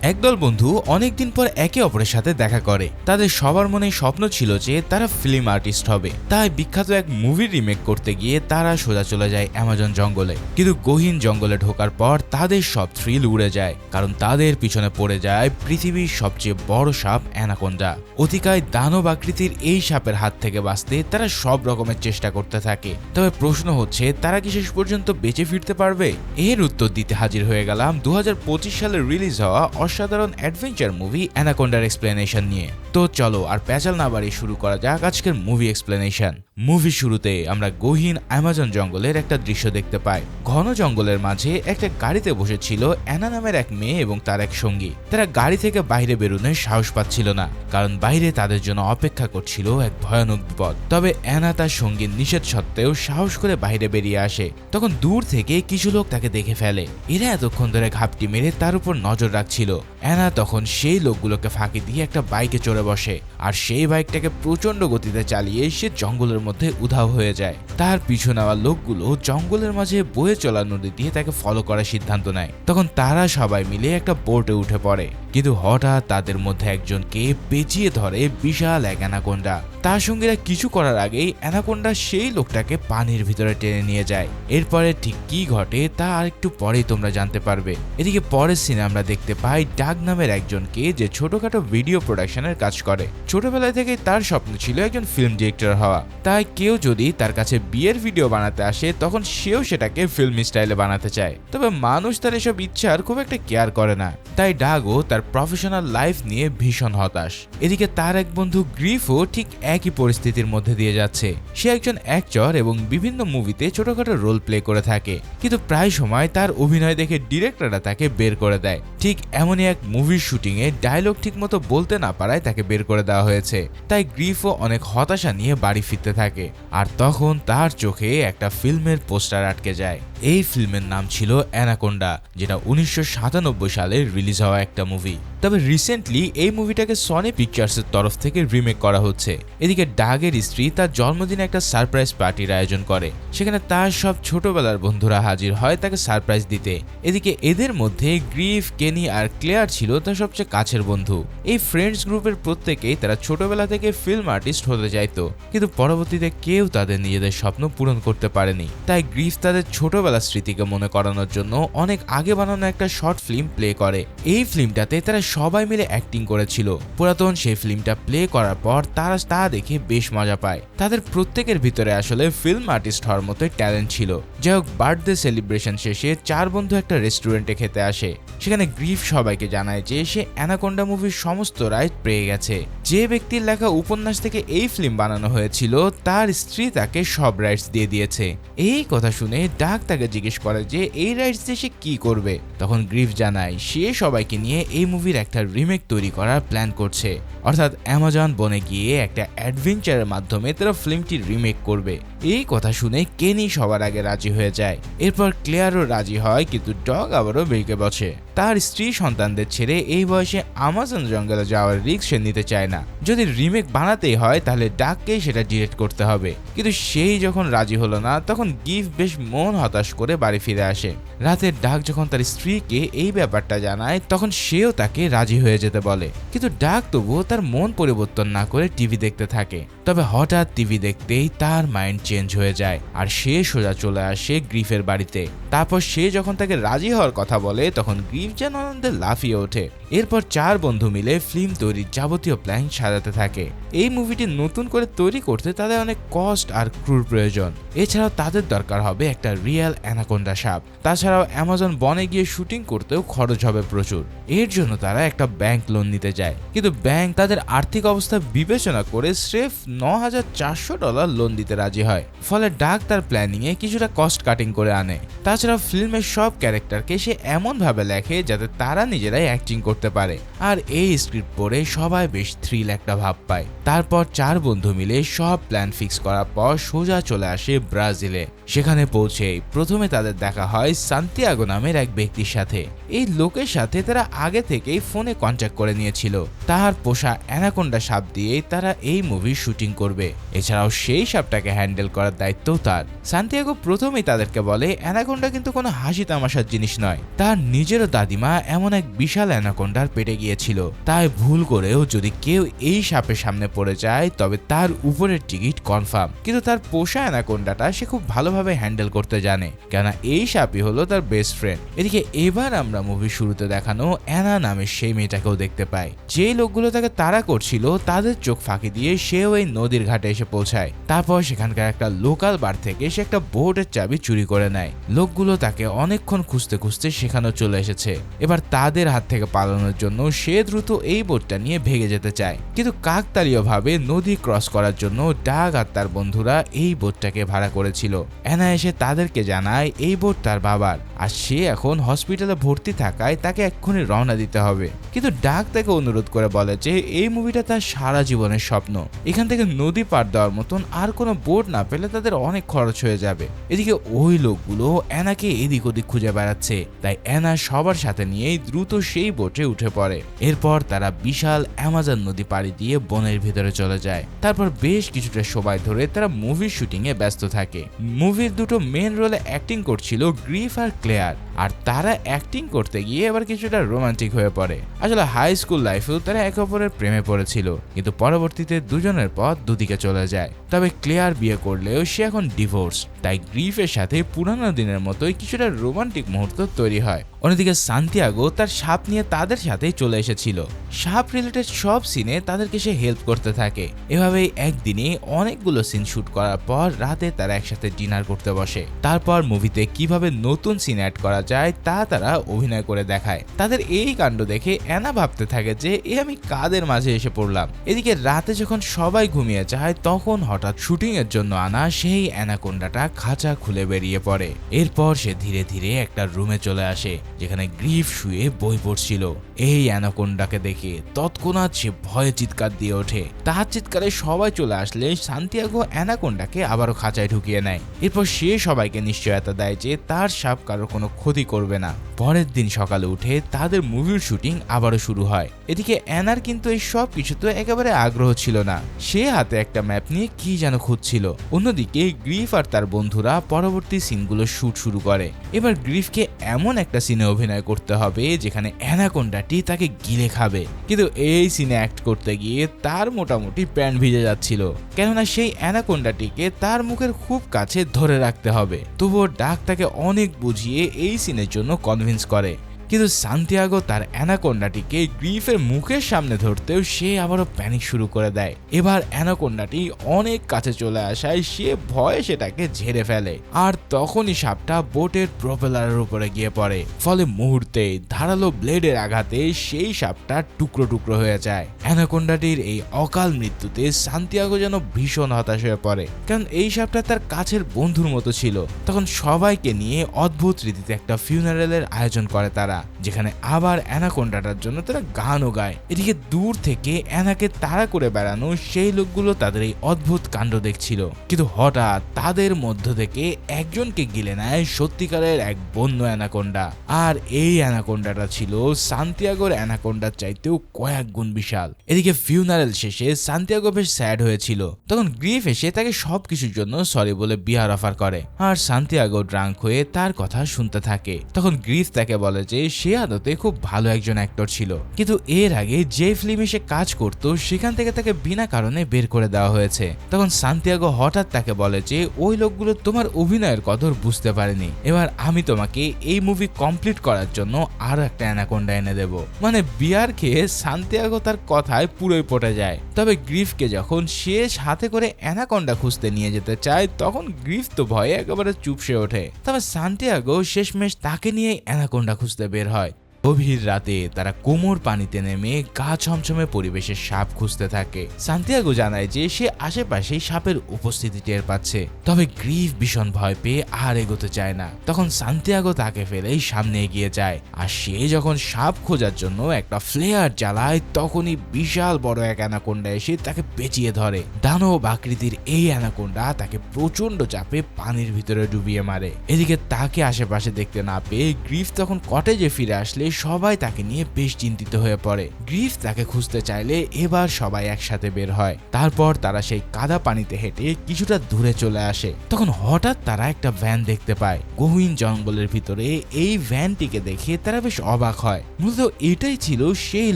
একদল বন্ধু অনেকদিন পর একে অপরের সাথে দেখা করে। তাদের সবার মনে স্বপ্ন ছিল যে তারা ফিল্ম আর্টিস্ট হবে। তাই বিখ্যাত এক মুভির রিমেক করতে গিয়ে তারা সোজা চলে যায় অ্যামাজন জঙ্গলে। কিন্তু গহীন জঙ্গলে ঢোকার পর তাদের সব থ্রিল উড়ে যায়, কারণ তাদের পিছনে পড়ে যায় পৃথিবীর সবচেয়ে বড় সাপ অ্যানাকোন্ডা। অতিকায় দানব আকৃতির এই সাপের হাত থেকে বাঁচতে তারা সব রকমের চেষ্টা করতে থাকে। তবে প্রশ্ন হচ্ছে, তারা কি শেষ পর্যন্ত বেঁচে ফিরতে পারবে? এর উত্তর দিতে হাজির হয়ে গেলাম 2025 সালে রিলিজ হওয়া অসাধারণ অ্যাডভেঞ্চার মুভি অ্যানাকোন্ডার এক্সপ্লেনেশন নিয়ে। তো চলো আর প্যাচাল না বাড়িয়ে শুরু করা যাক আজকের মুভি এক্সপ্লেনেশন। মুভি শুরুতে আমরা গহীন অ্যামাজন জঙ্গলের একটা দৃশ্য দেখতে পাই। ঘন জঙ্গলের মাঝে একটা গাড়িতে বসেছিল অ্যানা নামের এক মেয়ে এবং তার এক সঙ্গী। তারা গাড়ি থেকে বাইরে বেরোনোর সাহস পাচ্ছিল না, কারণ বাইরে তাদের জন্য অপেক্ষা করছিল এক ভয়ানক বিপদ। তবে অ্যানা তার সঙ্গীর নিষেধ সত্ত্বেও সাহস করে বাইরে বেরিয়ে আসে। তখন দূর থেকে কিছু লোক তাকে দেখে ফেলে। এরা এতক্ষণ ধরে ঘাপটি মেরে তার উপর নজর রাখছিল। অ্যানা তখন সেই লোকগুলোকে ফাঁকি দিয়ে একটা বাইকে চড়ে বসে, আর সেই বাইকটাকে প্রচন্ড গতিতে চালিয়ে সে জঙ্গলের মধ্যে উধাও হয়ে যায়। তার পিছু নেওয়া লোকগুলো জঙ্গলের মাঝে বয়ে চলা নদী দিয়ে তাকে ফলো করার সিদ্ধান্ত নেয়। তখন তারা সবাই মিলে একটা বোটে উঠে পড়ে, কিন্তু হঠাৎ তাদের মধ্যে একজনকে পেঁচিয়ে ধরে বিশাল এক অ্যানাকোন্ডা। তার সঙ্গীরা কিছু করার আগেই অ্যানাকোন্ডা সেই লোকটাকে পানির ভিতরে টেনে নিয়ে যায়। এরপরে ঠিক কি ঘটে তা আর একটু পরেই তোমরা জানতে পারবে। এদিকে পরের সিনে আমরা দেখতে পাই ডাগ নামের একজনকে, যে ছোটখাটো ভিডিও প্রোডাকশনের কাজ করে। ছোটবেলায় থেকে তার স্বপ্ন ছিল একজন ফিল্ম ডিরেক্টর হওয়া। তাই কেউ যদি তার কাছে বিয়ের ভিডিও বানাতে আসে, তখন সেও সেটাকে ফিল্ম স্টাইলে বানাতে চায়। তবে মানুষ তার এসব ইচ্ছার খুব একটা কেয়ার করে না। তাই ডাগও তার প্রফেশনাল লাইফ নিয়ে ভীষণ হতাশ। এদিকে তার এক বন্ধু গ্রিফও ঠিক একই পরিস্থিতির মধ্যে দিয়ে যাচ্ছে। সে একজন অ্যাক্টর এবং বিভিন্ন মুভিতে ছোটখাটো রোল প্লে করে থাকে, কিন্তু প্রায় সময় তার অভিনয় দেখে ডিরেক্টররা তাকে বের করে দেয়। ঠিক এমনই এক মুভির শুটিংয়ে ডায়লগ ঠিক মতো বলতে না পারায় তাকে বের করে দেওয়া হয়েছে। তাই গ্রিফও অনেক হতাশা নিয়ে বাড়ি ফিরতে থাকে, আর তখন তার চোখে একটা ফিল্মের পোস্টার আটকে যায়। এই ফিল্মের নাম ছিল অ্যানাকোন্ডা, যেটা 1997 সালে রিলিজ হওয়া একটা মুভি। তবে রিসেন্টলি এই মুভিটাকে সনি পিকচার্সের তরফ থেকে রিমেক করা হচ্ছে। এদিকে ডাগের স্ত্রী তার জন্মদিনে একটা সারপ্রাইজ পার্টির আয়োজন করে। সেখানে তার সব ছোটবেলার বন্ধুরা হাজির হয় তাকে সারপ্রাইজ দিতে। এদিকে এদের মধ্যে গ্রিফ, কেনি আর ক্লেয়ার ছিল তার সবচেয়ে কাছের বন্ধু। এই ফ্রেন্ডস গ্রুপের প্রত্যেকেই তারা ছোটবেলা থেকে ফিল্ম আর্টিস্ট হতে চাইতো, কিন্তু পরবর্তীতে কেউ তাদের নিজেদের স্বপ্ন পূরণ করতে পারেনি। তাই গ্রিফ তাদের ছোটবেলার স্মৃতিকে মনে করানোর জন্য অনেক আগে বানানো একটা শর্ট ফিল্ম প্লে করে। এই ফিল্মটাতে তারা সবাই মিলে অ্যাক্টিং করেছিল। পুরাতন সেই ফিল্মটা প্লে করার পর তারা তা দেখে বেশ মজা পায়। তাদের প্রত্যেকের ভিতরে আসলে ফিল্ম আর্টিস্ট হওয়ার মতো ট্যালেন্ট ছিল। যাই হোক, বার্থডে সেলিব্রেশন শেষে চার বন্ধু একটা রেস্টুরেন্টে খেতে আসে। সেখানে গ্রিফ সবাইকে জানায় যে সে অ্যানাকোন্ডা মুভির সমস্ত রাইট পেয়ে গেছে। যে ব্যক্তির লেখা উপন্যাস থেকে এই ফিল্ম বানানো হয়েছিল তার স্ত্রী তাকে সব রাইটস দিয়ে দিয়েছে। এই কথা শুনে ডাক তাকে জিজ্ঞেস করে যে এই রাইটস দিয়ে সে কি করবে। তখন গ্রিফ জানায় সে সবাইকে নিয়ে এই মুভির একটা রিমেক তৈরি করার প্ল্যান করছে, অর্থাৎ অ্যামাজন বনে গিয়ে একটা অ্যাডভেঞ্চারের মাধ্যমে তারা ফিল্মটি রিমেক করবে। এই কথা শুনে কেনি সবার আগে রাজি হয়ে যায়। এরপর ক্লেয়ারও রাজি হয়, কিন্তু ডগ আবারও বেঁকে বসে। তার স্ত্রী সন্তানদের ছেড়ে এই বয়সে আমাজন জঙ্গলে যাওয়ার রিস্ক সে নিতে চায় না। যদি রিমেক বানাতেই হয় তাহলে ডাককেই সেটা ডিরেক্ট করতে হবে। কিন্তু সেই যখন রাজি হলো না, তখন গিফ বেশ মন হতাশ করে বাড়ি ফিরে আসে। রাতে ডাক যখন তার স্ত্রীকে এই ব্যাপারটা জানায়, তখন সেও তাকে রাজি হয়ে যেতে বলে। কিন্তু ডাক তবুও তার মন পরিবর্তন না করে টিভি দেখতে থাকে। তবে হঠাৎ টিভি দেখতেই তার মাইন্ড চেঞ্জ হয়ে যায়, আর সে সোজা চলে আসে গ্রিফের বাড়িতে। তারপর সে যখন তাকে রাজি হওয়ার কথা বলে, তখন গ্রিফ যেন আনন্দে লাফিয়ে ওঠে। এরপর চার বন্ধু মিলে ফিল্ম তৈরির যাবতীয় প্ল্যান সাজাতে থাকে। এই মুভিটি নতুন করে তৈরি করতে তাদের অনেক কস্ট আর ক্রুর প্রয়োজন। এছাড়াও তাদের দরকার হবে একটা রিয়েল অ্যানাকোন্ডা সাপ। তাছাড়াও অ্যামাজন বনে গিয়ে শুটিং করতেও খরচ হবে প্রচুর। এর জন্য তারা একটা ব্যাংক লোন নিতে যায়, কিন্তু ব্যাংক তাদের আর্থিক অবস্থা বিবেচনা করে স্রেফ $9,400 লোন দিতে রাজি হয়। ফলে ডাক তার প্ল্যানিং এ কিছুটা কস্ট কাটিং করে আনে। তাছাড়া ফিল্মের সব ক্যারেক্টারকে সে এমন ভাবে লেখে যাতে তারা নিজেরাই অ্যাক্টিং করতে পারে। আর এই স্ক্রিপ্ট পড়ে সবাই বেশ থ্রিল একটা ভাব পায়। তারপর চার বন্ধু মিলে সব প্ল্যান ফিক্স করার পর সোজা চলে আসে ব্রাজিলে। সেখানে পৌঁছে প্রথমে তাদের দেখা হয় সান্তিয়াগো নামের এক ব্যক্তির সাথে। এই লোকের সাথে তারা আগে থেকেই ফোনে কন্ট্যাক্ট করে নিয়েছিল। তার পোষা অ্যানাকোন্ডা সাপ দিয়েই তারা এই মুভির শুটিং করবে। এছাড়াও সেই সাপটাকে হ্যান্ডেল করার দায়িত্ব তার। সান্তিয়াগো প্রথমেই তাদেরকে বলে অ্যানাকোন্ডা কিন্তু কোনো হাসি তামাশার জিনিস নয়। তার নিজেরও দাদিমা এমন এক বিশাল অ্যানাকোন্ডার পেটে গিয়েছিল, তাই ভুল করেও যদি কেউ এই সাপের সামনে পড়ে যায় তবে তার উপরের টিকিট কনফার্ম। কিন্তু তার পোষা অ্যানাকোন্ডাটা সে খুব ভালোভাবে হ্যান্ডেল করতে জানে, কেননা এই সাপই হলো তার বেস্ট ফ্রেন্ড। এদিকে এবার আমরা মুভির শুরুতে দেখানো অ্যানা নামের সেই মেয়েটাকেও দেখতে পাই। যে লোকগুলো তাকে তাড়া করছিল তাদের চোখ ফাঁকি দিয়ে সেও এই নদীর ঘাটে এসে পৌঁছায়। তারপর সেখানকার একটা লোকাল বার থেকে সে একটা বোটের চাবি চুরি করে নেয়। লোকগুলো তাকে অনেকক্ষণ খুঁজতে খুঁজতে সেখানেও চলে এসেছে। এবার তাদের হাত থেকে পালানোর জন্য সে দ্রুত এই বোটটা নিয়ে ভেগে যেতে চায়, কিন্তু কাকতালীয়ভাবে নদী ক্রস করার জন্য ডাগ আর তার বন্ধুরা এই বোটটাকে ভাড়া করেছিল। অ্যানা এসে তাদেরকে জানায় এই বোট তার বাবার, আর সে এখন হসপিটালে ভর্তি থাকায় তাকে এক্ষুনি রওনা দিতে হবে। কিন্তু ডাগ তাকে অনুরোধ করে বলে যে এই মুভিটা তার সারা জীবনের স্বপ্ন, এখান থেকে নদী পার দেওয়ার মতন আর কোনো বোট না পেলে তাদের অনেক খরচ হয়ে যাবে। এদিকে ওই লোকগুলো অ্যানাকে এদিক ওদিক খুঁজে বেড়াচ্ছে, তাই অ্যানা সবার সাথে নিয়েই দ্রুত সেই বোটে উঠে পড়ে। এরপর তারা বিশাল অ্যামাজন নদী পাড়ি দিয়ে বনের ভিতরে চলে যায়। তারপর বেশ কিছুটা সময় ধরে তারা মুভির শুটিং এ ব্যস্ত থাকে। মুভির দুটো মেন রোলে অ্যাক্টিং করছিল গ্রিফ আর ক্লেয়ার, আর তারা অ্যাক্টিং করতে গিয়ে এবার কিছুটা রোমান্টিক হয়ে পড়ে। আসলে হাই স্কুল লাইফেও তারা একে অপরের প্রেমে পড়েছিল, কিন্তু পরবর্তীতে দুজনের পথ দুদিকে চলে যায়। তবে ক্লেয়ার বিয়ে করলেও সে এখন ডিভোর্স, তাই গ্রিফের সাথে পুরানো দিনের মতোই কিছুটা রোমান্টিক মুহূর্ত তৈরি হয়। অন্যদিকে সান্তিয়াগো তার সাপ নিয়ে তাদের সাথেই চলে এসেছিল। সাপ রিলেটেড সব সিনে তাদেরকে সে হেল্প করতে থাকে। এভাবেই একদিনে অনেকগুলো সিন শুট করার পর রাতে তারা একসাথে ডিনার করতে বসে। তারপর মুভিতে কিভাবে নতুন সিন অ্যাড করা যায় তা তারা অভিনয় করে দেখায়। তাদের এই কাণ্ড দেখে অ্যানা ভাবতে থাকে যে আমি কাদের মাঝে এসে পড়লাম। এদিকে রাতে যখন সবাই ঘুমিয়ে যায় তখন হঠাৎ শুটিং এর জন্য আনা সেই অ্যানাকোন্ডাটা খাঁচা খুলে বেরিয়ে পড়ে। এরপর সে ধীরে ধীরে একটা রুমে চলে আসে যেখানে গ্রিফ শুয়ে বই পড়ছিল। এই অ্যানাকোন্ডাকে দেখে তৎক্ষণাৎ সে ভয়ে চিৎকার দিয়ে ওঠে। তার চিৎকারে সবাই চলে আসলে সান্তিয়াগো অ্যানাকোন্ডাকে আবারও খাঁচায় ঢুকিয়ে নেয়। এরপর সে সবাইকে নিশ্চয়তা দেয় যে তার সাপ কারো কোনো ক্ষতি করবে না। পরের দিন সকালে উঠে তাদের মুভির শুটিং আবারও শুরু হয়। এদিকে অ্যানার কিন্তু এই সব কিছুতে একেবারে আগ্রহ ছিল না। সে হাতে একটা ম্যাপ নিয়ে কি যেন খুঁজছিল। অন্যদিকে গ্রিফ আর তার বন্ধুরা পরবর্তী সিনগুলো শুট শুরু করে। এবার গ্রিফকে এমন একটা সিনে অভিনয় করতে হবে যেখানে অ্যানাকোন্ডাটি তাকে গিলে খাবে, কিন্তু এই সিনে অ্যাক্ট করতে গিয়ে তার মোটামুটি প্যান্ট ভিজে যাচ্ছিল, কেননা সেই অ্যানাকোন্ডাটিকে তার মুখের খুব কাছে ধরে রাখতে হবে। তবুও ডাক তাকে অনেক বুঝিয়ে এই সিনের জন্য কনভিন্স করে, কিন্তু সান্তিয়াগো তার অ্যানাকোন্ডাটিকে গ্রিফের মুখের সামনে ধরতেও সে আবারও প্যানিক শুরু করে দেয়। এবার অ্যানাকোন্ডাটি অনেক কাছে চলে আসায় সে ভয়ে সেটাকে ঝেড়ে ফেলে, আর তখনই সাপটা বোটের প্রপেলারের উপরে গিয়ে পড়ে। ফলে মুহূর্তে ধারালো ব্লেডের আঘাতে সেই সাপটা টুকরো টুকরো হয়ে যায়। অ্যানাকোন্ডাটির এই অকাল মৃত্যুতে সান্তিয়াগো যেন ভীষণ হতাশ হয়ে পড়ে, কারণ এই সাপটা তার কাছের বন্ধুর মতো ছিল। তখন সবাইকে নিয়ে অদ্ভুত রীতিতে একটা ফিউনারেলের আয়োজন করে তারা, যেখানে আবার অ্যানাকোন্ডাটার জন্য তারা গানও গায়। এদিকে দূর থেকে অ্যানাকে তাড়া করে বেড়ানো সেই লোকগুলো তাদের এই অদ্ভুত কাণ্ড দেখছিল, কিন্তু হঠাৎ তাদের মধ্য থেকে একজনকে গিলে নেয় সত্যিকারের এক বন্য অ্যানাকোন্ডা। আর এই অ্যানাকোন্ডাটা ছিল সান্তিয়াগোর অ্যানাকোন্ডার চাইতেও কয়েক গুণ বিশাল। এদিকে ফিউনারেল শেষে সান্তিয়াগো বেশ স্যাড হয়েছিল। তখন গ্রিফ এসে তাকে সবকিছুর জন্য সরি বলে বিয়ার অফার করে, আর সান্তিয়াগো ড্রাঙ্ক হয়ে তার কথা শুনতে থাকে। তখন গ্রিফ তাকে বলে যে সে আদতে খুব ভালো একজন অ্যাক্টর ছিল, কিন্তু এর আগে যে ফিল্মে সে কাজ করত সেখান থেকে তাকে বিনা কারণে বের করে দেওয়া হয়েছে। তখন সান্তিয়াগো হঠাৎ তাকে বলে যে ওই লোকগুলো তোমার অভিনয়ের কদর বুঝতে পারেনি, এবার আমি তোমাকে এই মুভি কমপ্লিট করার জন্য আরো একটা অ্যানাকোন্ডা এনে দেব। মানে বিয়ার খেয়ে সান্তিয়াগো তার কথায় পুরোই পটে যায়। তবে গ্রিফকে যখন শেষ হাতে করে অ্যানাকোন্ডা খুঁজতে নিয়ে যেতে চায় তখন গ্রিফ তো ভয়ে একেবারে চুপসে ওঠে। তবে সান্তিয়াগো শেষমেশ তাকে নিয়ে অ্যানাকোন্ডা খুঁজতে বের হয়। গভীর রাতে তারা কোমর পানিতে নেমে গা ছমছমে পরিবেশের সাপ খুঁজতে থাকে। সান্তিয়াগো জানায় যে সে আশেপাশেই সাপের উপস্থিতি টের পাচ্ছে, তবে গ্রিফ ভীষণ ভয় পেয়ে আর এগোতে চায় না। তখন সান্তিয়াগো তাকে ফেলেই সামনে এগিয়ে যায়, আর সে যখন সাপ খোঁজার জন্য একটা ফ্লেয়ার জ্বালায় তখনই বিশাল বড় এক অ্যানাকোন্ডা এসে তাকে পেঁচিয়ে ধরে। দানব আকৃতির এই অ্যানাকোন্ডা তাকে প্রচন্ড চাপে পানির ভিতরে ডুবিয়ে মারে। এদিকে তাকে আশেপাশে দেখতে না পেয়ে গ্রিফ তখন কটেজে ফিরে আসলে সবাই তাকে নিয়ে বেশ চিন্তিত হয়ে পড়ে। গ্রিফ তাকে খুঁজতে চাইলে এবার সবাই একসাথে বের হয়। তারপর তারা সেই কাদা পানিতে হেঁটে কিছুটা দূরে চলে আসে। তখন হঠাৎ তারা একটা ভ্যান দেখতে পায় গহীন জঙ্গলের ভিতরে। এই ভ্যানটিকে দেখে তারা বেশ অবাক হয়। মূলত এটাই ছিল সেই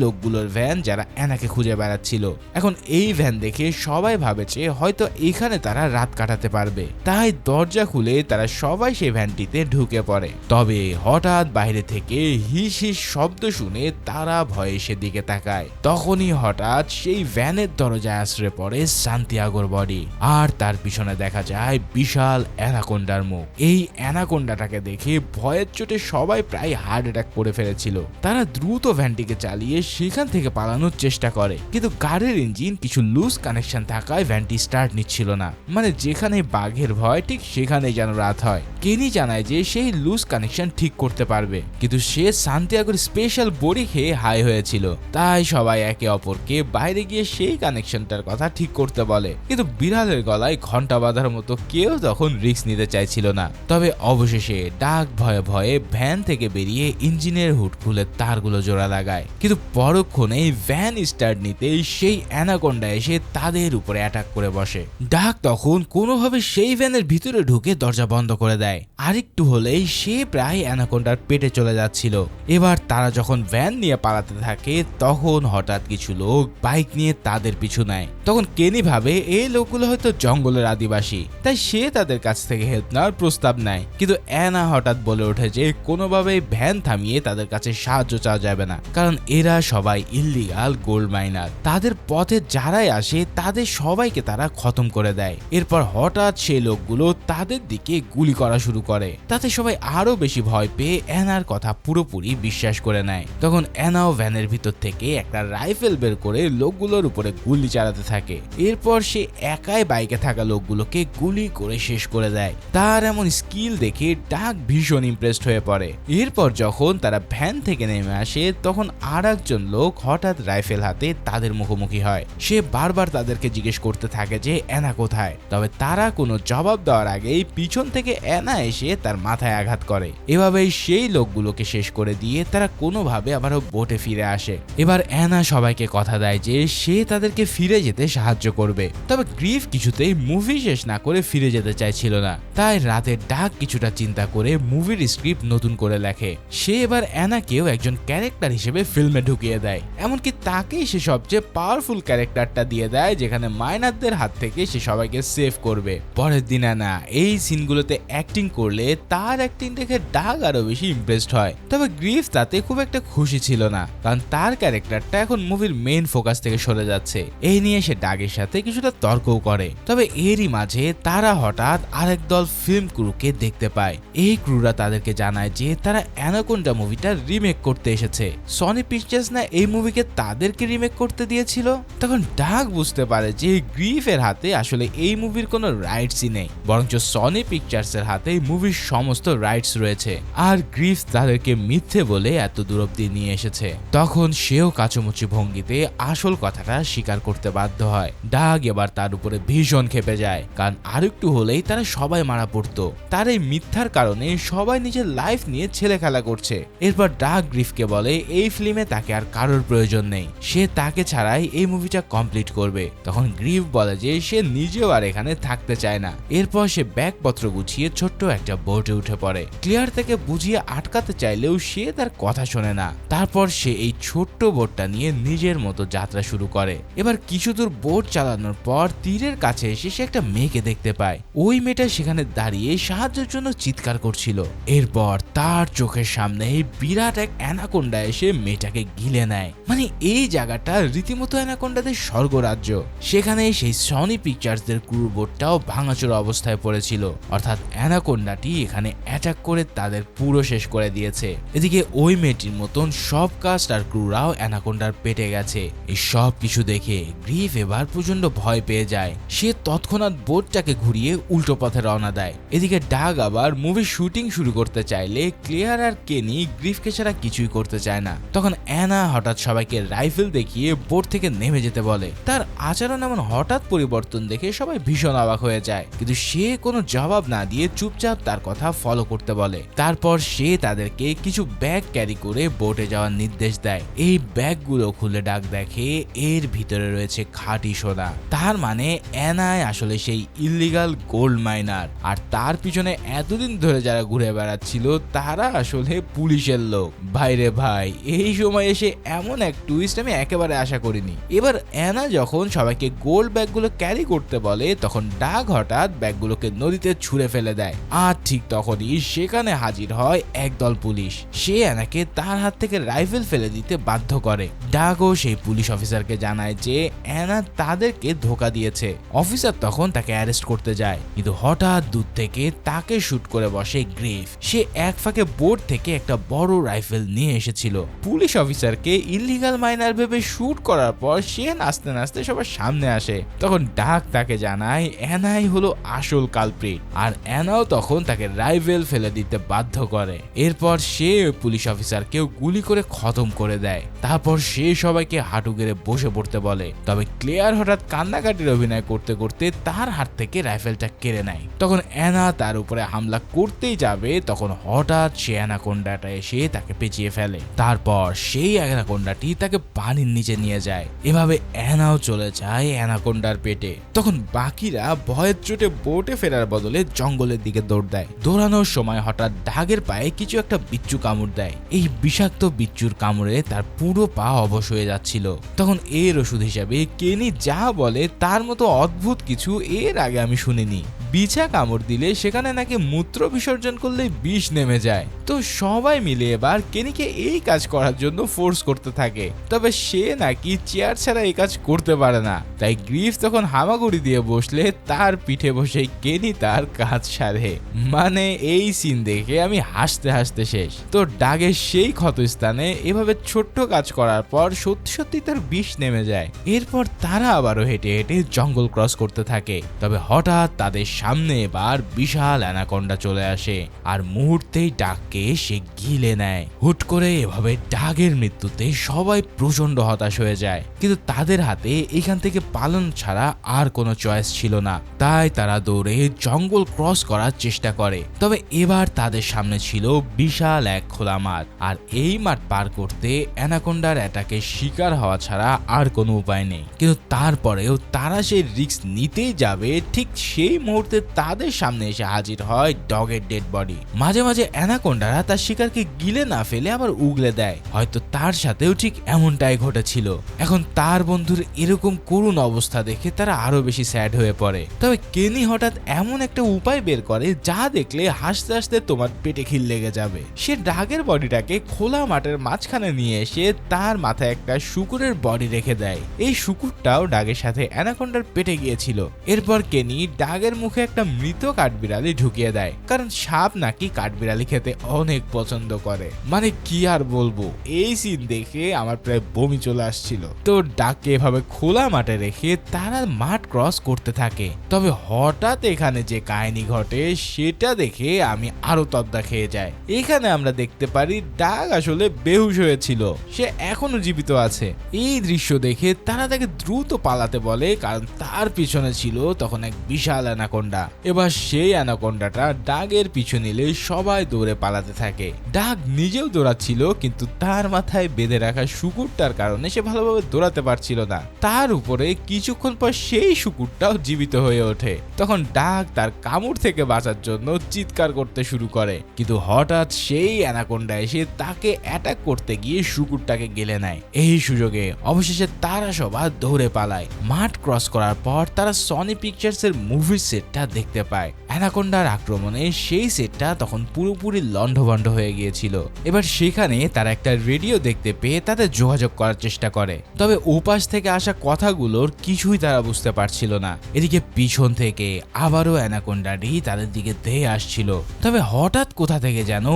লোকগুলোর ভ্যান যারা অ্যানাকে খুঁজে বেড়াচ্ছিল। এখন এই ভ্যান দেখে সবাই ভাবে যে হয়তো এখানে তারা রাত কাটাতে পারবে, তাই দরজা খুলে তারা সবাই সেই ভ্যানটিতে ঢুকে পড়ে। তবে হঠাৎ বাইরে থেকে হিস হিস শব্দ শুনে তারা ভয়ে সেদিকে তাকায়। তখনই হঠাৎ সেই ভ্যানের দরজায় আশ্রয় পড়ে সান্তিয়াগোর বডি, আর তার পিছনে দেখা যায় বিশাল অ্যানাকোন্ডার মুখ। এই অ্যানাকোন্ডাটাকে দেখে ভয়ের চোটে সবাই প্রায় হার্ট অ্যাটাক করে ফেলেছিল। তারা দ্রুত ভ্যানটিকে চালিয়ে সেখান থেকে পালানোর চেষ্টা করে, কিন্তু গাড়ির ইঞ্জিন কিছু লুজ কানেকশন থাকায় ভ্যানটি স্টার্ট নিচ্ছিল না। মানে যেখানে বাঘের ভয় ঠিক সেখানেই যেন রাত হয়। কেনি জানায় যে সেই লুজ কানেকশন ঠিক করতে পারবে, কিন্তু সে সান্তিয়াগোর স্পেশাল বড়ি খেয়ে হাই হয়েছিল। তাই সবাই একে অপরকে বাইরে গিয়ে সেই কানেকশনটার কথা ঠিক করতে বলে, কিন্তু বিড়ালের গলায় ঘন্টা বাঁধার মতো কেউ তখন রিস্ক নিতে চাইছিল না। তবে অবশেষে ডাক ভয়ে ভয়ে ভ্যান থেকে বেরিয়ে ইঞ্জিনের হুড খুলে তারগুলো জোড়া লাগায়, কিন্তু পরক্ষণেই ভ্যান স্টার্ট নিতেই সেই অ্যানাকোন্ডা এসে তাদের উপরে অ্যাটাক করে বসে। ডাক তখন কোনোভাবে সেই ভ্যানের ভিতরে ঢুকে দরজা বন্ধ করে দেয়। আরেকটু হলেই সে প্রায় অ্যানাকোন্ডার পেটে চলে যাচ্ছিল। এবার তারা যখন ভ্যান নিয়ে পালাতে থাকে তখন হঠাৎ কিছু লোক বাইক নিয়ে তাদের পিছু নেয়। তখন কেনি ভাবে এই লোকগুলো হয়তো জঙ্গলের আদিবাসী, তাই সে তাদের কাছ থেকে হেল্প নেওয়ার প্রস্তাব নেয়। কিন্তু অ্যানা হঠাৎ বলে ওঠে যে কোনোভাবেই ভ্যান থামিয়ে তাদের কাছে সাহায্য চাওয়া যাবে না, কারণ এরা সবাই ইল্লিগাল গোল্ড মাইনার। তাদের পথে যারাই আসে তাদের সবাইকে তারা খতম করে দেয়। এরপর হঠাৎ সেই লোকগুলো তাদের দিকে গুলি করা শুরু করে। তাতে সবাই আরো বেশি ভয় পেয়ে অ্যানার কথা পুরোপুরি বিশ্বাস করে নেয়। তখন অ্যানাও ভ্যানের ভিতর থেকে একটা রাইফেল বের করে লোকগুলোর উপরে গুলি চালাতে থাকে। এরপর সে একাই বাইকে থাকা লোকগুলোকে গুলি করে শেষ করে দেয়। তার এমন স্কিল দেখে ডাক ভীষণ ইমপ্রেসড হয়ে পড়ে। এরপর যখন তারা ভ্যান থেকে নেমে আসে তখন আর একজন লোক হঠাৎ রাইফেল হাতে তাদের মুখোমুখি হয়। সে বারবার তাদেরকে জিজ্ঞেস করতে থাকে যে অ্যানা কোথায়, তবে তারা কোনো জবাব দেওয়ার আগেই পিছন থেকে অ্যানা এসে তার মাথায় আঘাত করে। এভাবেই সেই লোকগুলোকে শেষ করে দিয়ে তারা কোনোভাবে আবারও বোটে ফিরে আসে। এবার অ্যানা সবাইকে কথা দেয় যে সে তাদেরকে ফিরে যেতে সাহায্য করবে। তবে গ্রিফ কিছুতেই মুভি শেষ না করে ফিরে যেতে চাইছিল না, তাই রাতে ডাক কিছুটা চিন্তা করে মুভির স্ক্রিপ্ট নতুন করে লেখে। সে এবার অ্যানাকেও একজন ক্যারেক্টার হিসেবে ফিল্মে ঢুকিয়ে দেয়, এমনকি তাকেই সে সবচেয়ে পাওয়ারফুল ক্যারেক্টারটা দিয়ে দেয় যেখানে মাইনারদের হাত থেকে সে সবাইকে সেভ করবে। পরের দিন অ্যানা এই সিনগুলোতে অ্যাক্টিং করলে তার অ্যাক্টিং দেখে ডাক আরো বেশি ইমপ্রেসড হয়। তবে গ্রিফ তাতে খুব একটা খুশি ছিল না, কারণ তার ক্যারেক্টারটা এখন মুভির মেইন ফোকাস থেকে সরে যাচ্ছে। এই নিয়ে সে ডাকের সাথে কিছুটা তর্কও করে। তবে এরই মাঝে তারা হঠাৎ আরেক দল ফিল্ম ক্রুকে দেখতে পায়। এই ক্রুরা তাদেরকে জানায় যে তারা অ্যানাকোন্ডা মুভিটা রিমেক করতে এসেছে। সনি পিকচার্স না এই মুভিকে তাদেরকে রিমেক করতে দিয়েছিল। তখন ডাক বুঝতে পারে যে গ্রিফের হাতে আসলে এই মুভির কোনো রাইটসই নেই, বরঞ্চ সনি পিকচার্সের হাতে মুভির সমস্ত রাইটস রয়েছে, আর গ্রিফ তাদেরকে মিথ্যে বলে এত দূর অব্দি নিয়ে এসেছে। তখন সেও কাচুমুচি ভঙ্গিতে আসল কথাটা স্বীকার করতে বাধ্য হয়। ডাক এবার তার উপরে ভীষণ ক্ষেপে যায়, কারণ আরেকটু হলেই তারা সবাই মারা পড়তো। তার এই মিথ্যার কারণে সবাই নিজের লাইফ নিয়ে ছেলে খেলা করছে। এরপর ডাক গ্রিফকে বলে এই ফিল্মে তাকে আর কারোর প্রয়োজন নেই, সে তাকে ছাড়াই এই মুভিটা কমপ্লিট করবে। তখন গ্রিফ বলে যে সে নিজেও আর এখানে থাকতে চায় না। এরপর সে ব্যাগপত্র গুছিয়ে ছোট্ট একটা বোটে উঠে পড়ে। ক্লিয়ার তাকে বুঝিয়ে আটকাতে চাইলেও সে তার কথা শোনে না। তারপর সে এই ছোট্ট বোটটা নিয়ে নিজের মতো যাত্রা শুরু করে। এবার কিছু দূর বোট চালানোর পর তীরের কাছে এসে সে একটা মেয়েকে দেখতে পায়। ওই মেয়েটা সেখানে দাঁড়িয়ে সাহায্যের জন্য চিৎকার করছিল। এরপর তার চোখের সামনে বিরাট এক অ্যানাকোন্ডা এসে মেয়েটাকে গিলে নেয়। মানে এই জায়গাটা রীতিমতো অ্যানাকোন্ডাদের স্বর্গরাজ্য। সেখানে সেই সনি পিকচার্সদের ক্রু বোটটাও ভাঙাচোরা অবস্থায় পড়েছিল, অর্থাৎ অ্যানাকোন্ডাটি এখানে অ্যাটাক করে তাদের পুরো শেষ করে দিয়েছে। এদিকে ওই মেয়েটির মতন সব কাস্ট আর ক্রুরাও অ্যানাকোন্ডার পেটে গেছে। এই সব কিছু দেখে গ্রিফ এবার প্রচন্ড ভয় পেয়ে যায়। সে তৎক্ষণাৎ বোটটাকে ঘুরিয়ে উল্টো পথে রওনা দেয়। এদিকে ডাগ আবার মুভির শুটিং শুরু করতে চাইলে ক্লেয়ার আর কেনি গ্রিফকে ছাড়া কিছুই করতে চায় না। তখন অ্যানা হঠাৎ সবাইকে রাইফেল দেখিয়ে বোট থেকে নেমে যেতে বলে। তার আচরণ এমন হঠাৎ পরিবর্তন দেখে সবাই ভীষণ অবাক হয়ে যায়, কিন্তু সে কোনো জবাব না দিয়ে চুপচাপ তার কথা ফলো করতে বলে। তারপর সে তাদেরকে কিছু ব্যাগ ক্যারি করে বোটে যাওয়ার নির্দেশ দেয়। এই ব্যাগগুলো খুলে ডাক দেখে এর ভিতরে রয়েছে খাঁটি সোনা। তার মানে অ্যানাই আসলে সেই ইল্লিগাল গোল্ড মাইনার, আর তার পিছনে এতদিন ধরে যারা ঘুরে বেড়াচ্ছিল তারা আসলে পুলিশের লোক। ভাইরে ভাই, এই সময় এসে এমন এক টুইস্ট আমি একেবারে আশা করিনি। এবার অ্যানা যখন সবাইকে গোল্ড ব্যাগগুলো ক্যারি করতে বলে তখন ডাগ হঠাৎ ব্যাগগুলোকে নদীতে ছুঁড়ে ফেলে দেয়। আর ঠিক তখনই সেখানে হাজির হয় একদল পুলিশ। সে অ্যানাকে তার হাত থেকে রাইফেল ফেলে দিতে বাধ্য করে। ডাগও সেই পুলিশ অফিসারকে জানায় যে অ্যানা তাদেরকে ধোঁকা দিয়েছে। অফিসার তখন তাকে অ্যারেস্ট করতে যায়, কিন্তু হঠাৎ দূর থেকে তাকে শুট করে বসে গ্রিফ। সে এক ফাঁকে বোট থেকে একটা বড় রাইফেল নিয়ে এসেছিল। পুলিশ অফিসারকে ইল্লিগাল মাইনার ভেবে শুট করার পর সে নাচতে নাচতে সবার সামনে আসে। তখন ডাক তাকে জানায় অ্যানাই হলো আসল কালপ্রিট, আর অ্যানাও তখন তাকে রাইফেল ফেলে দিতে বাধ্য করে। এরপর সে পুলিশ অফিসারকেও গুলি করে খতম করে দেয়। তারপর সে সবাইকে হাঁটু গেড়ে বসে পড়তে বলে। তবে ক্লেয়ার হঠাৎ কান্নাকাটির অভিনয় করতে করতে তার হাত থেকে রাইফেলটা কেড়ে নেয়। তখন অ্যানা তার উপরে হামলা করতেই যাবে, তখন হঠাৎ সে অ্যানাকোন্ডাটা এসে তাকে পেঁচিয়ে ফেলে। তারপর সেই অ্যানাকোন্ডাটি তাকে পানির নিচে নিয়ে যায়। এভাবে অ্যানাও চলে যায় অ্যানাকোন্ডার পেটে। তখন বাকিরা ভয়ের চোটে বোটে ফেরার বদলে জঙ্গলের দিকে দৌড় দেয়। দৌড়ানোর সময় হঠাৎ ডাগের পায়ে কিছু একটা বিচ্ছু কামড় দেয়। এই বিষাক্ত বিচ্ছুর কামড়ে তার পুরো পা অবশ হয়ে যাচ্ছিল। তখন এর ওষুধ হিসাবে কেনি যা বলে তার মতো অদ্ভুত কিছু এর আগে আমি শুনিনি। বিছা কামড় দিলে সেখানে নাকি মূত্র বিসর্জন করলে বিষ নেমে যায়। তো সবাই মিলে এবার কেনিকে এই কাজ করার জন্য ফোর্স করতে থাকে। তবে সে নাকি চেয়ার ছাড়া এই কাজ করতে পারে না। তাই গ্রিফ তখন হামাগুড়ি দিয়ে বসলে তার পিঠে বসে কেনি তার কাজ সারে। মানে এই সিন দেখে আমি হাসতে হাসতে শেষ। তো ডাগের সেই ক্ষতস্থানে এভাবে ছোট্ট কাজ করার পর সত্যি সত্যি তার বিষ নেমে যায়। এরপর তারা আবারও হেঁটে হেঁটে জঙ্গল ক্রস করতে থাকে। তবে হঠাৎ তাদের সামনে এবার বিশাল অ্যানাকোন্ডা চলে আসে, আর মুহূর্তেই ডাগকে সে গিলে নেয়। হুট করে এভাবে ডাগের মৃত্যুতে সবাই প্রচন্ড হতাশ হয়ে যায়, কিন্তু তাদের হাতে এখান থেকে পালানো ছাড়া আর কোনো চয়েস ছিল না। তাই তারা দৌড়ে জঙ্গল ক্রস করার চেষ্টা করে। তবে এবার তাদের সামনে ছিল বিশাল এক খোলা মাঠ, আর এই মাঠ পার করতে অ্যানাকোন্ডার অ্যাটাকে শিকার হওয়া ছাড়া আর কোনো উপায় নেই। কিন্তু তারপরেও তারা সেই রিস্ক নিতেই যাবে, ঠিক সেই মুহূর্তে তাদের সামনে এসে হাজির হয় ডগের ডেড বডি। মাঝে মাঝে অ্যানাকোন্ডারা তার শিকারকে গিলে না ফেলে আবার উগলে দেয়। হয়তো তার সাথেও ঠিক এমনটাই ঘটেছিল। এখন তার বন্ধুর এরকম করুণ অবস্থা দেখে তারা আরো বেশি স্যাড হয়ে পড়ে। তবে কেনি হঠাৎ এমন একটা উপায় বের করে যা দেখলে হাসতে হাসতে তোমার পেটে খিল লেগে যাবে। সে ডাগের বডিটাকে খোলা মাঠের মাঝখানে নিয়ে এসে তার মাথায় একটা শুকুরের বডি রেখে দেয়। এই শুকুরটাও ডাগের সাথে অ্যানাকোন্ডার পেটে গিয়েছিল। এরপর কেনি ডাগের মুখে একটা মৃত কাঠবিড়ালি ঢুকিয়ে দেয়, কারণ সাপ নাকি কাঠবিড়ালি খেতে অনেক পছন্দ করে। মানে কি আর বলবো, এই সিন দেখে আমার প্রায় বমি চলে আসছিল। তো ডাগকে এভাবে খোলা মাঠে রেখে তারা মাঠ ক্রস করতে থাকে। তবে হঠাৎ এখানে যে কাহিনী ঘটে সেটা দেখে আমি আরো তদ্দা খেয়ে যাই। এখানে আমরা দেখতে পারি ডাগ আসলে বেহুশ হয়েছিল, সে এখনো জীবিত আছে। এই দৃশ্য দেখে তারা তাকে দ্রুত পালাতে বলে, কারণ তার পিছনে ছিল তখন এক বিশাল অ্যানাকোন্ডা। এবার সেই অ্যানাকোন্ডাটা ডাগের পিছু নিলে সবাই দৌড়ে পালাতে থাকে। ডাগ নিজেও দৌড়াচ্ছিল, কিন্তু তার মাথায় বেঁধে রাখা শুকুরটার কারণে সে ভালোভাবে দৌড়াতে পারছিল না। তার উপরে কিছুক্ষণ পর সেই শুকুরটাও জীবিত হয়ে ওঠে। তখন ডাগ তার কামড় থেকে বাঁচার জন্য চিৎকার করতে শুরু করে, কিন্তু হঠাৎ সেই অ্যানাকোন্ডা এসে তাকে অ্যাটাক করতে গিয়ে শুকুরটাকে গিলে নেয়। এই সুযোগে অবশেষে তারা সবাই দৌড়ে পালায়। মাঠ ক্রস করার পর তারা সনি পিকচার্স এর মুভির সেটটা দেখতে পায়। অ্যানাকোন্ডার আক্রমণে সেই সেটটা তখন পুরোপুরি লণ্ডভণ্ড হয়ে গিয়েছিল। এবার সেখানে তারা একটা রেডিও দেখতে পেয়ে তাদের যোগাযোগ করার চেষ্টা করে, তবে ওপাশ থেকে আসা কথাগুলোর কিছুই তারা বুঝতে পারছিল না। এদিকে পিছন থেকে আবারও অ্যানাকোন্ডাটি তাদের দিকে ধেয়ে আসছিল, তবে হঠাৎ কোথা থেকে যেন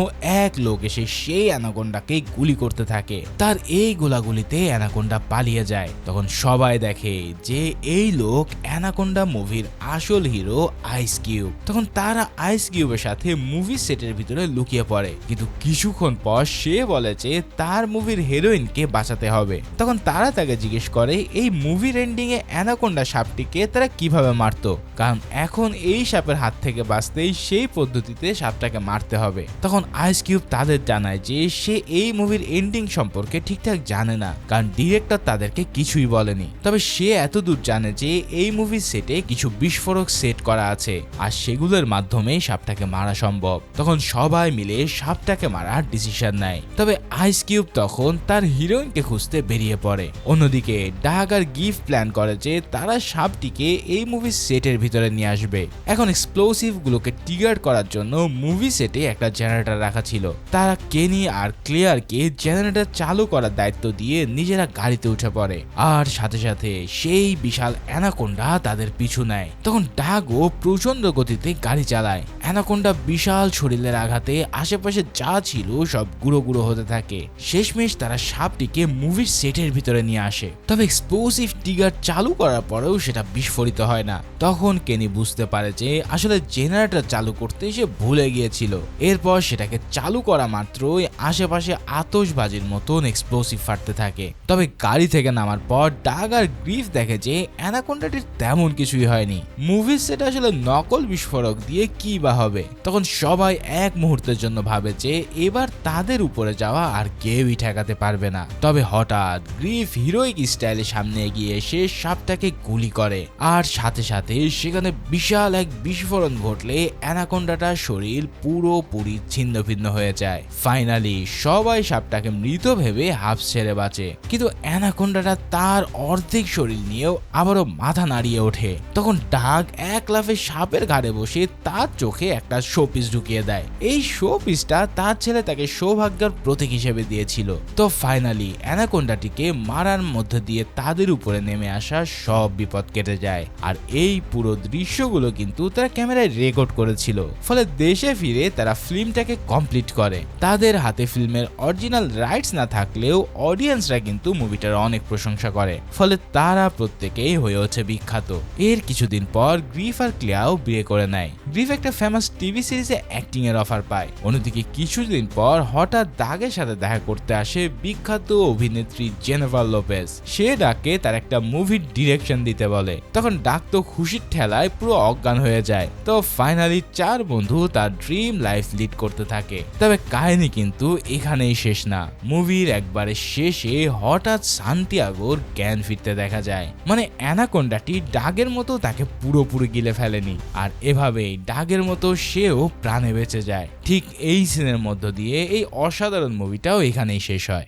এক লোক এসে সেই অ্যানাকোন্ডাকে গুলি করতে থাকে। তার এই গোলাগুলিতে অ্যানাকোন্ডা পালিয়ে যায়। তখন সবাই দেখে যে এই লোক অ্যানাকোন্ডা মুভির আসল হিরো আইস কিউব। তখন তারা আইস কিউবের সাথে মুভি সেটের ভিতরে লুকিয়ে পড়ে, কিন্তু কিছুক্ষণ পর সে বলে যে তার মুভির হিরোইনকে বাঁচাতে হবে। তখন তারা তাকে জিজ্ঞেস করে এই মুভির এন্ডিং এ অ্যানাকোন্ডা সাপটিকে তারা কিভাবে মারতো, কারণ এখন এই সাপের হাত থেকে বাঁচতেই সেই পদ্ধতিতে সাপটাকে মারতে হবে। তখন আইস কিউব তাদের জানায় যে সে এই মুভির এন্ডিং সম্পর্কে ঠিকঠাক জানে না, কারণ ডিরেক্টর তাদেরকে কিছুই বলেনি। তবে সে এতদূর জানে যে এই মুভির সেটে কিছু বিস্ফোরক সেট করা আছে, আর সেগুলোর মাধ্যমে সাপটাকে মারা সম্ভব। তখন সবাই মিলে সাপটাকে মারার ডিসিশন নেয়। তবে আইস কিউব তখন তার হিরোইনকে খুঁজতে বেরিয়ে পড়ে। অন্যদিকে ডাগ আর গিফ প্ল্যান করে যে তারা সাপটিকে এই মুভির সেটের ভিতরে নিয়ে আসবে। এখন এক্সপ্লোসিভ গুলোকে ট্রিগার করার জন্য মুভি সেটে একটা জেনারেটর রাখা ছিল। তারা কেনি আর ক্লেয়ারকে জেনারেটর চালু করার দায়িত্ব দিয়ে নিজেরা গাড়িতে উঠে পড়ে, আর সাথে সাথে সেই বিশাল অ্যানাকোন্ডা তাদের পিছু নেয়। তখন ডাগও প্রচন্ড গতিতে গাড়ি চালায়। অ্যানাকোন্ডা বিশাল শরীরের আঘাতে আশেপাশে যা ছিল সব গুঁড়ো গুঁড়ো হতে থাকে। শেষমেশ তারা সাপটিকে মুভির সেটের ভিতরে নিয়ে আসে, তবে এক্সপ্লোসিভ ট্রিগার চালু করার পরেও সেটা বিস্ফোরিত হয় না। তখন কেনি বুঝতে পারে যে আসলে জেনারেটর চালু করতে সে ভুলে গিয়েছিল। এরপর সেটাকে চালু করা মাত্রই আশেপাশে আতশবাজির মতন এক্সপ্লোসিভ ফাটতে থাকে। তবে গাড়ি থেকে নামার পর ডাগ আর গ্রিফ দেখে যে অ্যানাকোন্ডাটির তেমন কিছুই হয়নি। মুভির সেট আসলে নকল বিস্ফোরক দিয়ে কি বা হবে। তখন সবাই এক মুহূর্তের জন্য ভাবে যে এবার তাদের উপরে যাওয়া আর কেউই ঠেকাতে পারবে না। তবে হঠাৎ গ্রিফ হিরোইক স্টাইলে সামনে এগিয়ে এসে সাপটাকে গুলি করে, আর সাথে সাথে সেখানে বিশাল এক বিস্ফোরণ ঘটলে অ্যানাকোন্ডাটার শরীর পুরোপুরি ছিন্ন ভিন্ন হয়ে যায়। ফাইনালি সবাই সাপটাকে মৃত ভেবে হাফ ছেড়ে বাঁচে, কিন্তু অ্যানাকোন্ডাটা তার অর্ধেক শরীর নিয়েও আবারও মাথা নাড়িয়ে ওঠে। তখন ডাগ এক লাফে সাপের ঘাড়ে বসে তার চোখে একটা শোপিস ঢুকিয়ে দেয়। এই শোপিসটা তার ছেলে তাকে সৌভাগ্যের প্রতীক হিসেবে দিয়েছিল। তো ফাইনালি অ্যানাকোন্ডাটিকে মারার মধ্যে দিয়ে তাদের উপরে নেমে আসা সব বিপদ কেটে যায়। আর এই পুরো দৃশ্যগুলো কিন্তু তারা ক্যামেরায় রেকর্ড করেছিল। ফলে দেশে ফিরে তারা ফিল্মটাকে কমপ্লিট করে। তাদের হাতে ফিল্মের অরিজিনাল রাইটস না থাকলেও অডিয়েন্সরা কিন্তু মুভিটার অনেক প্রশংসা করে। ফলে তারা প্রত্যেকেই হয়ে ওঠে বিখ্যাত। এর কিছুদিন পর গ্রিফ আর ক্লেয়াও বিয়ে করে নেয়। গ্রিফ একটা ফেমাস টিভি সিরিজে অ্যাক্টিং এর অফার পায়। অন্যদিকে কিছুদিন পর হঠাৎ ডাগের সাথে দেখা করতে আসে বিখ্যাত অভিনেত্রী জেনিফার লোপেজ। সে ডাককে তার একটা মুভির ডিরেকশন দিতে বলে। তখন ডাক তো খুশির ঠেলায় পুরো অজ্ঞান হয়ে যায়। তো ফাইনালি চার বন্ধু তার ড্রিম লাইফ লিড করতে থাকে। তবে কাহিনী কিন্তু এখানেই শেষ না। মুভির একবারে শেষে হঠাৎ সান্তিয়াগোর জ্ঞান ফিরতে দেখা যায়। মানে অ্যানাকোন্ডাটি ডাগের মতো তাকে পুরোপুরি গিলে ফেলেনি, আর এভাবেই ডাগের মতো সেও প্রাণে বেঁচে যায়। ঠিক এই সিনের মধ্য দিয়ে এই অসাধারণ মুভিটাও এখানেই শেষ হয়।